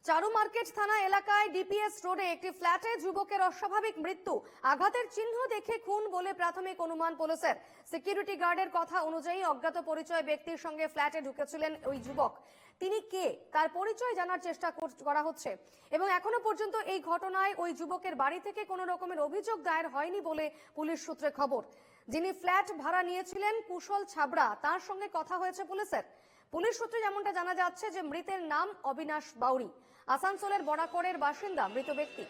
চারু market থানা এলাকায় DPS রোডে একটি ফ্ল্যাটে যুবকের অস্বাভাবিক মৃত্যু। আঘাতের চিহ্ন দেখে খুন বলে প্রাথমিক অনুমান পুলিশের। সিকিউরিটি গার্ডের কথা অনুযায়ী অজ্ঞাত পরিচয় ব্যক্তির সঙ্গে ফ্ল্যাটে ঢুকেছিলেন ওই যুবক। তিনি কে তার পরিচয় জানার চেষ্টা করা হচ্ছে এবং এখনো পর্যন্ত এই ঘটনায় ওই যুবকের বাড়ি থেকে কোনো রকমের অভিযোগ দায়ের হয়নি বলে পুলিশ সূত্রে খবর। যিনি ফ্ল্যাট ভাড়া নিয়েছিলেন কুশল ছাবড়া, তার সঙ্গে কথা হয়েছে পুলিশের। পুলিশ সূত্রে যেমনটা জানা যাচ্ছে যে মৃতের নাম অবিনাশ বাউরি, আসানসোলের বড়াকরের বাসিন্দা মৃত ব্যক্তি।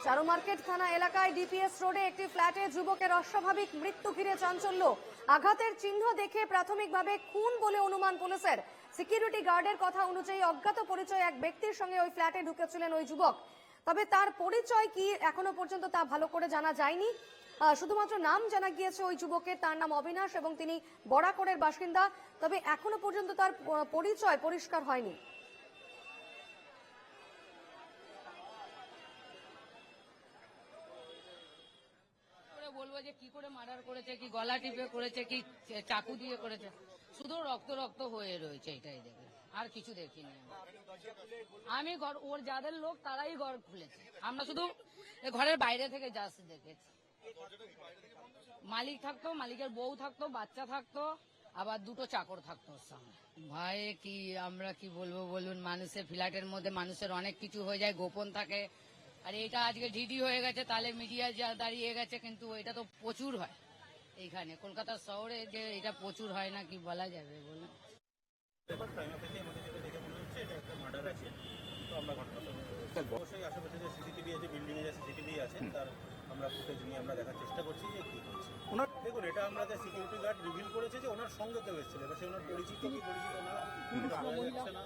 চারু মার্কেট থানা এলাকায় ডিপিএস রোডে একটি ফ্ল্যাটে যুবকের অস্বাভাবিক মৃত্যু ঘিরে চাঞ্চল্য। আঘাতের চিহ্ন দেখে প্রাথমিকভাবে খুন বলে অনুমান পুলিশের। সিকিউরিটি গার্ডের কথা অনুযায়ী অজ্ঞাত পরিচয় এক ব্যক্তির সঙ্গে ওই ফ্ল্যাটে ঢুকেছিলেন ওই যুবক। তবে তার পরিচয় কি এখনো পর্যন্ত তা ভালো করে জানা যায়নি। শুধুমাত্র নাম জানা গিয়েছে ওই যুবকের, তার নাম অবিনাশ এবং তিনি বড়াকরের বাসিন্দা। তবে এখনো পর্যন্ত তার পরিচয় পরিষ্কার হয়নি। বলবো যে কি করে মার্ডার করেছে, কি গলা টিপে করেছে, কি চাকু দিয়ে করেছে, শুধু রক্ত রক্ত হয়ে রয়েছে, এটাই দেখে আর কিছু দেখিনি। আমি ওর যাদের লোক তারাই ঘর খুলেছে, আমরা শুধু ঘরের বাইরে থেকে জাস্ট দেখেছি। মালিক থাকতো, মালিকের বউ থাকতো, বাচ্চা থাকতো, আবার দুটো চাকর থাকতো ওর সামনে। ভাই কি আমরা কি বলবো বলুন, মানুষের ফ্ল্যাটের মধ্যে মানুষের অনেক কিছু হয়ে যায়, গোপন থাকে। আর এটা আজকে ঢিডি হয়ে গেছে, তাহলে মিডিয়া যা দাঁড়িয়ে গেছে, কিন্তু এটা তো প্রচুর হয় এইখানে কলকাতা শহরে, যে এটা প্রচুর হয় না কি বলা যাবে বলুন। অবশ্যই আশেপাশে যে সিসিটিভি আছে, বিল্ডিং এ যে সিসিটিভি আছে, তার আমরা ফুটেজ নিয়ে আমরা দেখার চেষ্টা করছি যে কি হচ্ছে। দেখুন, এটা আমাদের সিকিউরিটি গার্ড রিভিল করেছে যে ওনার সঙ্গে কেউ এসেছিল, এবার সে ওনার পরিচিত কি পরিচিত না যাচ্ছে না,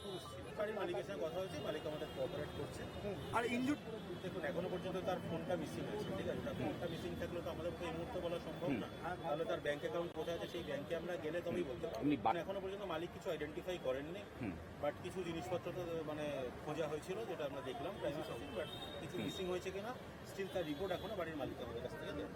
পুরুষ ছিল। বাড়ির মালিকের সঙ্গে কথা হয়েছে, মালিক আমাদের কোঅপারেট করছে। আর ইনজুড দেখুন, এখনো পর্যন্ত তার ফোনটা মিসিং আছে, ঠিক আছে। তার ফোনটা মিসিং থাকলে তো আমাদের এই মুহূর্তে বলা সম্ভব না, তাহলে তার ব্যাংক অ্যাকাউন্ট কোথায় আছে সেই ব্যাংকে আমরা গেলে তবেই বলতে পারবো। এখনো পর্যন্ত মালিক কিছু আইডেন্টিফাই করেননি, বাট কিছু জিনিসপত্র তো মানে খোঁজা হয়েছিল, যেটা আমরা দেখলাম প্রাইভেসি, বাট কিছু মিসিং হয়েছে কিনা স্টিল তার রিপোর্ট এখনো বাড়ির মালিক আমাদের কাছ থেকে দেয়।